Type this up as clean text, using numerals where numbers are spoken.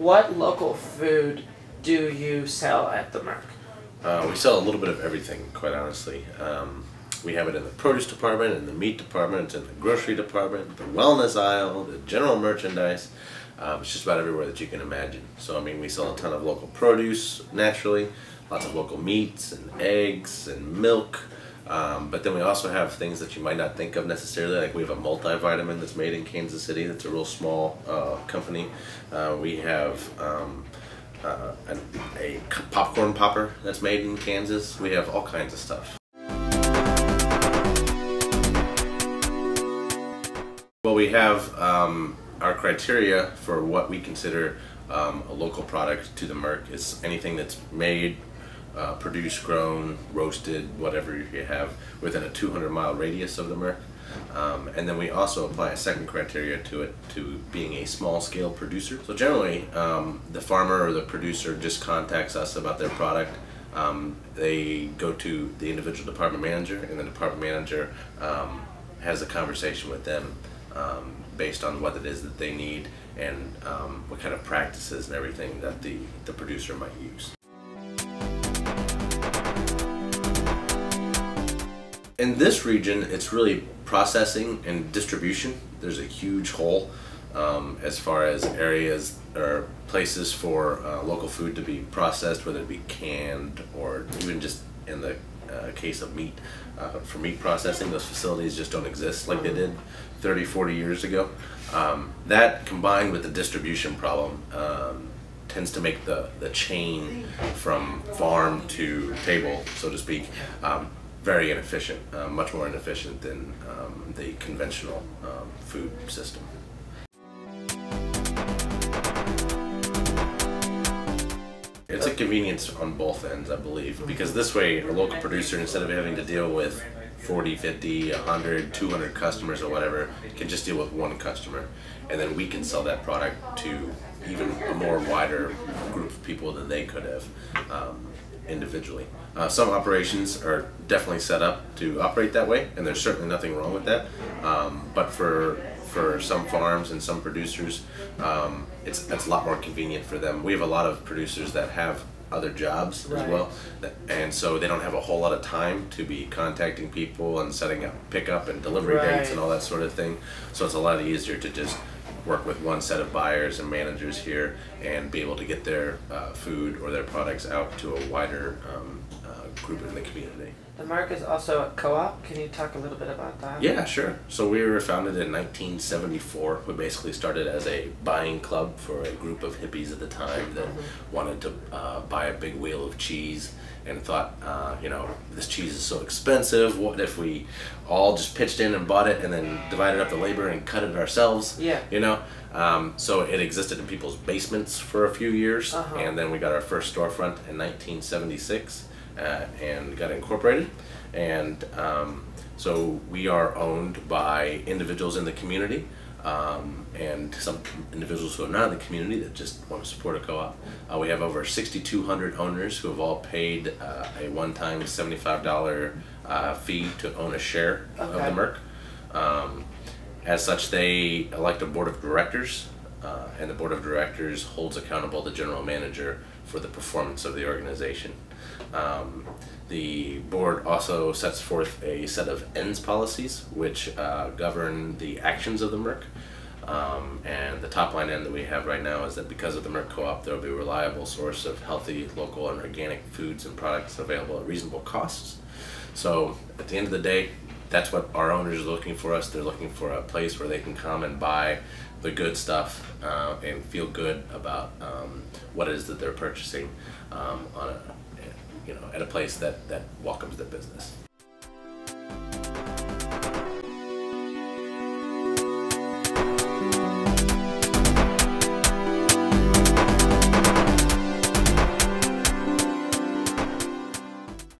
what local food do you sell at the Merc? We sell a little bit of everything, quite honestly. We have it in the produce department, in the meat department, in the grocery department, the wellness aisle, the general merchandise. It's just about everywhere that you can imagine. So I mean, we sell a ton of local produce, naturally, lots of local meats and eggs and milk. But then we also have things that you might not think of necessarily, like we have a multivitamin that's made in Kansas City. That's a real small company. We have a popcorn popper that's made in Kansas. We have all kinds of stuff. Well, we have our criteria for what we consider a local product to the Merc is anything that's made, produced, grown, roasted, whatever you have, within a 200-mile radius of the Merc. And then we also apply a second criteria to it, to being a small-scale producer. So generally, the farmer or the producer just contacts us about their product. They go to the individual department manager, and the department manager has a conversation with them based on what it is that they need and what kind of practices and everything that the producer might use. In this region, it's really processing and distribution. There's a huge hole as far as areas or places for local food to be processed, whether it be canned or even just in the case of meat, for meat processing, those facilities just don't exist like they did 30, 40 years ago. That combined with the distribution problem tends to make the chain from farm to table, so to speak, very inefficient, much more inefficient than the conventional food system. It's a convenience on both ends, I believe, because this way a local producer, instead of having to deal with 40, 50, 100, 200 customers or whatever, can just deal with one customer, and then we can sell that product to even a more wider group of people than they could have individually. Some operations are definitely set up to operate that way, and there's certainly nothing wrong with that, but for some farms and some producers, it's a lot more convenient for them. We have a lot of producers that have other jobs as well, and so they don't have a whole lot of time to be contacting people and setting up pickup and delivery dates and all that sort of thing. So it's a lot easier to just work with one set of buyers and managers here and be able to get their food or their products out to a wider group in the community. The Merc is also a co-op. Can you talk a little bit about that? Yeah, sure. So we were founded in 1974. We basically started as a buying club for a group of hippies at the time that wanted to buy a big wheel of cheese and thought, you know, this cheese is so expensive. What if we all just pitched in and bought it and then divided up the labor and cut it ourselves? Yeah. You know? So it existed in people's basements for a few years, and then we got our first storefront in 1976. And got incorporated, and so we are owned by individuals in the community and some individuals who are not in the community that just want to support a co-op. We have over 6,200 owners who have all paid a one-time $75 fee to own a share of the Merc. As such, they elect a board of directors, and the board of directors holds accountable the general manager for the performance of the organization. The board also sets forth a set of ends policies which govern the actions of the Merc. And the top line end that we have right now is that because of the Merc Co-op, there will be a reliable source of healthy, local, and organic foods and products available at reasonable costs. So at the end of the day, that's what our owners are looking for us. They're looking for a place where they can come and buy the good stuff and feel good about what it is that they're purchasing on a, you know, at a place that welcomes their business.